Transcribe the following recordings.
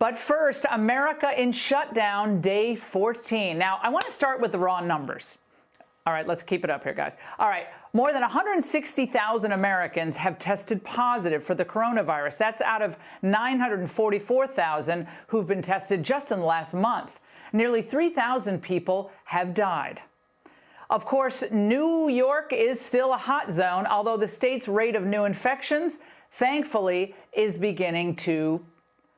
But first, America in shutdown, day 14. Now, I want to start with the raw numbers. All right, let's keep it up here, guys. All right, more than 160,000 Americans have tested positive for the coronavirus. That's out of 944,000 who've been tested just in the last month. Nearly 3,000 people have died. Of course, New York is still a hot zone, although the state's rate of new infections, thankfully, is beginning to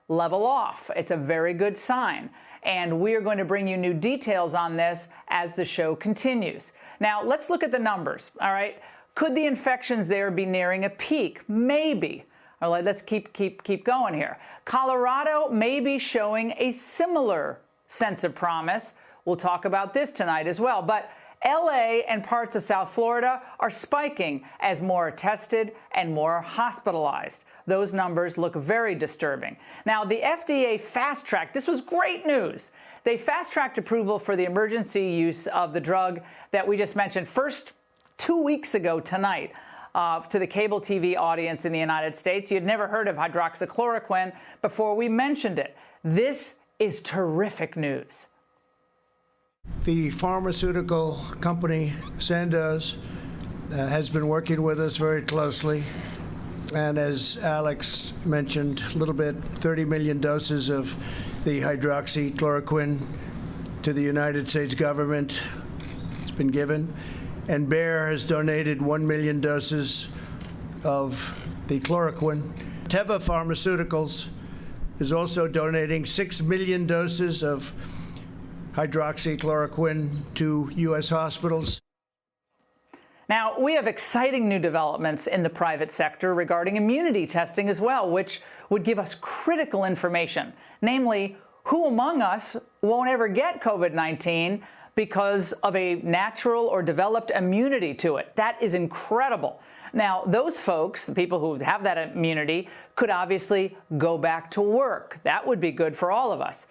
level off. It's a very good sign. And we are going to bring you new details on this as the show continues. Now, let's look at the numbers, all right? Could the infections there be nearing a peak? Maybe. All right, let's keep going here. Colorado may be showing a similar sense of promise. We'll talk about this tonight as well. But LA and parts of South Florida are spiking as more are tested and more are hospitalized. Those numbers look very disturbing. Now, the FDA fast-tracked, this was great news. They fast-tracked approval for the emergency use of the drug that we just mentioned first 2 weeks ago tonight to the cable TV audience in the United States. You'd never heard of hydroxychloroquine before we mentioned it. This is terrific news. The pharmaceutical company, Sandoz, has been working with us very closely. And as Alex mentioned a little bit, 30 million doses of the hydroxychloroquine to the United States government has been given. And Bayer has donated 1 million doses of the chloroquine. Teva Pharmaceuticals is also donating 6 million doses of hydroxychloroquine to U.S. hospitals. Now, we have exciting new developments in the private sector regarding immunity testing as well, which would give us critical information, namely, who among us won't ever get COVID-19 because of a natural or developed immunity to it. That is incredible. Now, those folks, the people who have that immunity, could obviously go back to work. That would be good for all of us.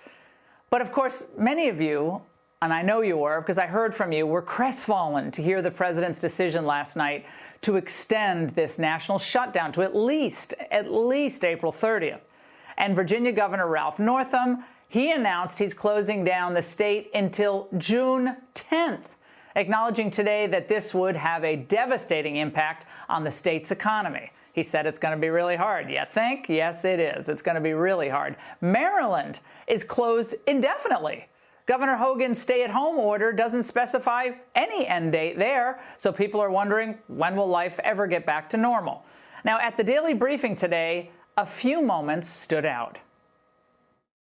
But of course, many of you, and I know you were because I heard from you, were crestfallen to hear the president's decision last night to extend this national shutdown to at least April 30th. And Virginia Governor Ralph Northam, he announced he's closing down the state until June 10th, acknowledging today that this would have a devastating impact on the state's economy. He said it's going to be really hard. You think? Yes, it is. It's going to be really hard. Maryland is closed indefinitely. Governor Hogan's stay-at-home order doesn't specify any end date there, so people are wondering, when will life ever get back to normal? Now, at the daily briefing today, a few moments stood out.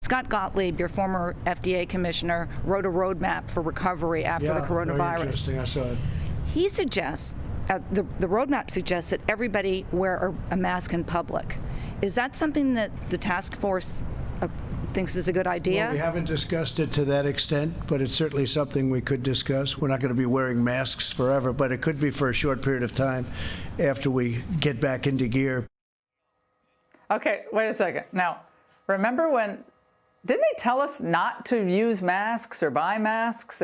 Scott Gottlieb, your former FDA commissioner, wrote a roadmap for recovery after the coronavirus. Very interesting. I saw it. He suggests, the roadmap suggests that everybody wear a mask in public. Is that something that the task force thinks is a good idea? Well, we haven't discussed it to that extent, but it's certainly something we could discuss. We're not going to be wearing masks forever, but it could be for a short period of time after we get back into gear. Okay, wait a second. Now, remember when, didn't they tell us not to use masks or buy masks?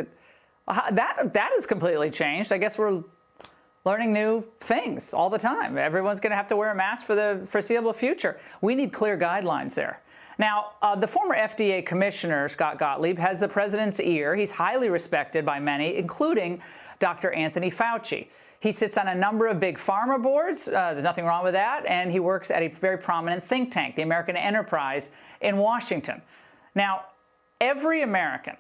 That has completely changed. I guess we're learning new things all the time. Everyone's going to have to wear a mask for the foreseeable future. We need clear guidelines there. Now, the former FDA commissioner, Scott Gottlieb, has the president's ear. He's highly respected by many, including Dr. Anthony Fauci. He sits on a number of big pharma boards. There's nothing wrong with that. And he works at a very prominent think tank, the American Enterprise in Washington. Now, every American,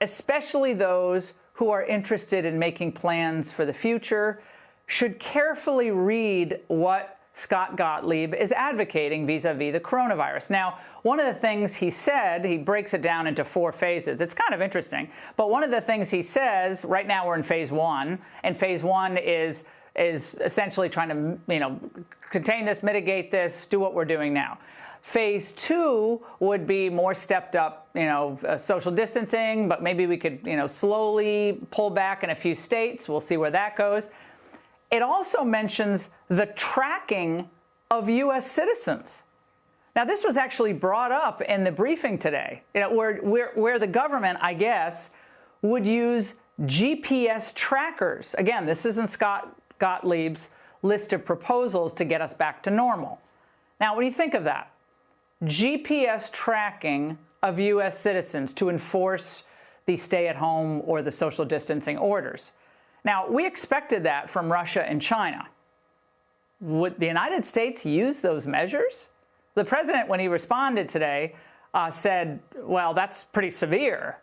especially those who are interested in making plans for the future, should carefully read what Scott Gottlieb is advocating vis-a-vis the coronavirus. Now, one of the things he said, he breaks it down into 4 phases. It's kind of interesting. But one of the things he says, right now we're in phase 1, and phase 1 is essentially trying to, contain this, mitigate this, do what we're doing now. Phase 2 would be more stepped up, social distancing, but maybe we could, slowly pull back in a few states. We'll see where that goes. It also mentions the tracking of U.S. citizens. Now, this was actually brought up in the briefing today, where the government, I guess, would use GPS trackers. Again, this isn't Scott Gottlieb's list of proposals to get us back to normal. Now, what do you think of that? GPS tracking of U.S. citizens to enforce the stay-at-home or the social distancing orders. Now, we expected that from Russia and China. Would the United States use those measures? The president, when he responded today, said, well, that's pretty severe.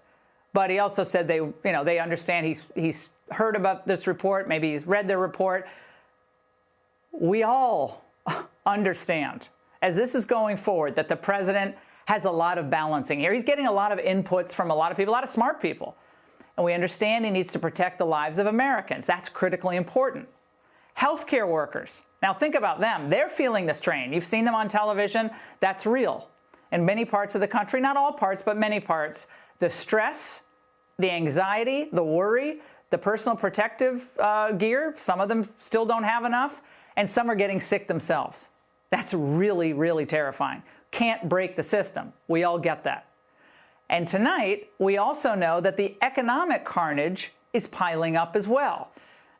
But he also said they understand he's heard about this report, maybe he's read the report. We all understand, as this is going forward, that the president has a lot of balancing here. He's getting a lot of inputs from a lot of people, a lot of smart people. And we understand he needs to protect the lives of Americans. That's critically important. Healthcare workers. Now think about them. They're feeling the strain. You've seen them on television. That's real. In many parts of the country, not all parts, but many parts, the stress, the anxiety, the worry, the personal protective gear, some of them still don't have enough, and some are getting sick themselves. That's really, really terrifying. Can't break the system. We all get that. And tonight, we also know that the economic carnage is piling up as well.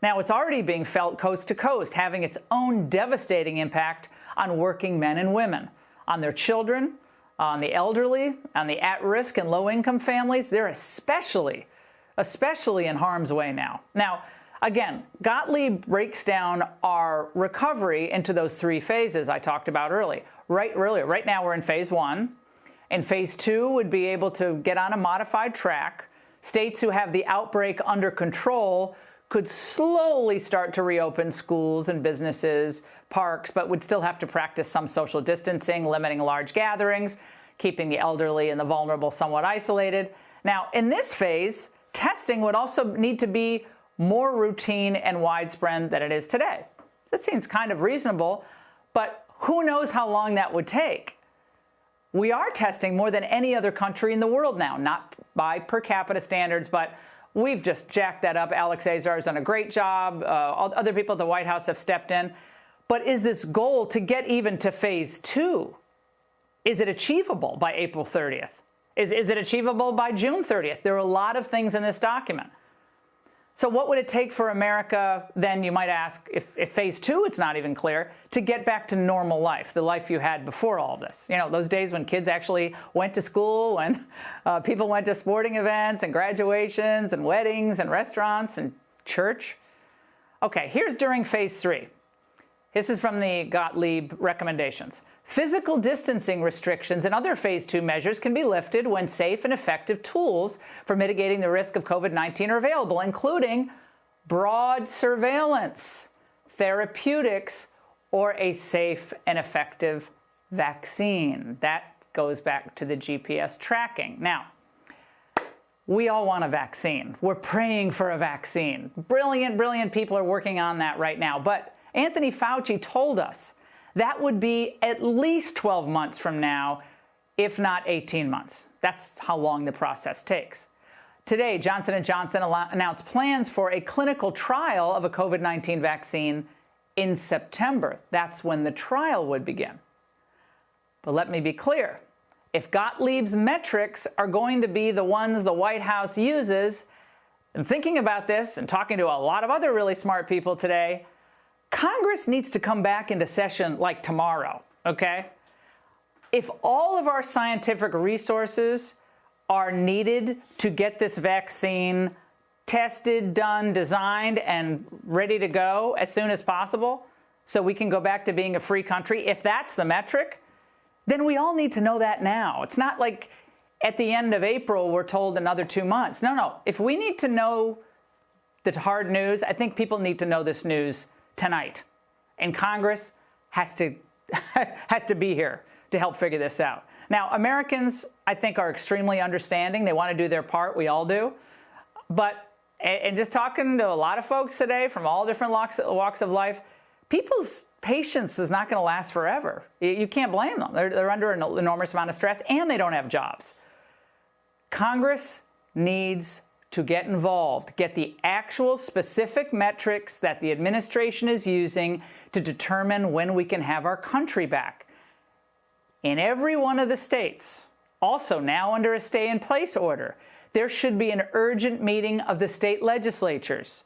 Now, it's already being felt coast to coast, having its own devastating impact on working men and women, on their children, on the elderly, on the at-risk and low-income families. They're especially in harm's way now. Now, again, Gottlieb breaks down our recovery into those three phases I talked about earlier. Right now, we're in phase 1. And phase 2 would be able to get on a modified track. States who have the outbreak under control could slowly start to reopen schools and businesses, parks, but would still have to practice some social distancing, limiting large gatherings, keeping the elderly and the vulnerable somewhat isolated. Now, in this phase, testing would also need to be more routine and widespread than it is today. That seems kind of reasonable, but who knows how long that would take? We are testing more than any other country in the world now, not by per capita standards, but we've just jacked that up. Alex Azar's done a great job. Other people at the White House have stepped in. But is this goal to get even to phase 2? Is it achievable by April 30th? Is it achievable by June 30th? There are a lot of things in this document. So what would it take for America, then, you might ask, if phase 2, it's not even clear, to get back to normal life, the life you had before all this? You know, those days when kids actually went to school, when people went to sporting events and graduations and weddings and restaurants and church. Okay, here's during phase 3. This is from the Gottlieb recommendations. Physical distancing restrictions and other phase 2 measures can be lifted when safe and effective tools for mitigating the risk of COVID-19 are available, including broad surveillance, therapeutics, or a safe and effective vaccine. That goes back to the GPS tracking. Now, we all want a vaccine. We're praying for a vaccine. Brilliant, brilliant people are working on that right now. But Anthony Fauci told us that would be at least 12 months from now, if not 18 months. That's how long the process takes. Today, Johnson & Johnson announced plans for a clinical trial of a COVID-19 vaccine in September. That's when the trial would begin. But let me be clear. If Gottlieb's metrics are going to be the ones the White House uses, and thinking about this and talking to a lot of other really smart people today, Congress needs to come back into session like tomorrow, okay? If all of our scientific resources are needed to get this vaccine tested, done, designed, and ready to go as soon as possible so we can go back to being a free country, if that's the metric, then we all need to know that now. It's not like at the end of April we're told another 2 months. No. If we need to know the hard news, I think people need to know this news tonight. And Congress has to be here to help figure this out. Now, Americans, I think, are extremely understanding. They want to do their part. We all do. But, and just talking to a lot of folks today from all different walks of life, people's patience is not going to last forever. You can't blame them. They're under an enormous amount of stress, and they don't have jobs. Congress needs to get involved, get the actual specific metrics that the administration is using to determine when we can have our country back. In every one of the states, also now under a stay-in-place order, there should be an urgent meeting of the state legislatures.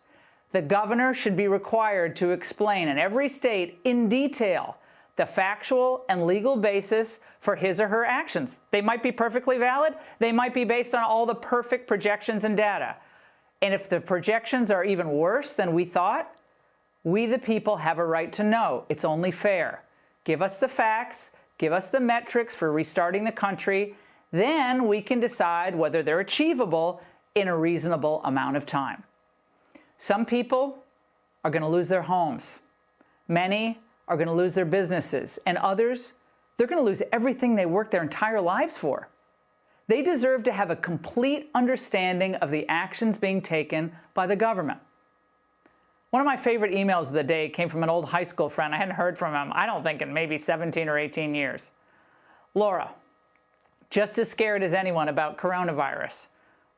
The governor should be required to explain in every state in detail the factual and legal basis for his or her actions. They might be perfectly valid. They might be based on all the perfect projections and data. And if the projections are even worse than we thought, we the people have a right to know. It's only fair. Give us the facts, give us the metrics for restarting the country, then we can decide whether they're achievable in a reasonable amount of time. Some people are going to lose their homes. Many are going to lose their businesses. And others, they're going to lose everything they worked their entire lives for. They deserve to have a complete understanding of the actions being taken by the government. One of my favorite emails of the day came from an old high school friend. I hadn't heard from him, I don't think, in maybe 17 or 18 years. Laura, just as scared as anyone about coronavirus.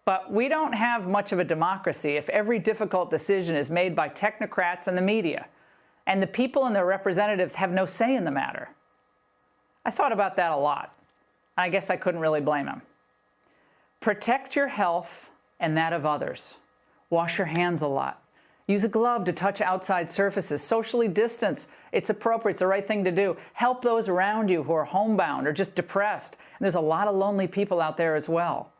But we don't have much of a democracy if every difficult decision is made by technocrats and the media, and the people and their representatives have no say in the matter. I thought about that a lot. I guess I couldn't really blame him. Protect your health and that of others. Wash your hands a lot. Use a glove to touch outside surfaces. Socially distance. It's appropriate. It's the right thing to do. Help those around you who are homebound or just depressed. And there's a lot of lonely people out there as well.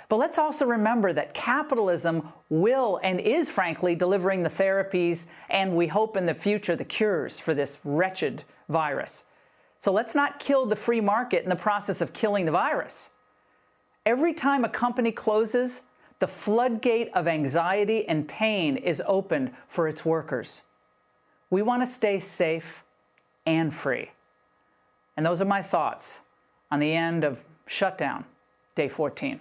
But let's also remember that capitalism will and is, frankly, delivering the therapies and we hope in the future the cures for this wretched virus. So let's not kill the free market in the process of killing the virus. Every time a company closes, the floodgate of anxiety and pain is opened for its workers. We want to stay safe and free. And those are my thoughts on the end of shutdown, day 14.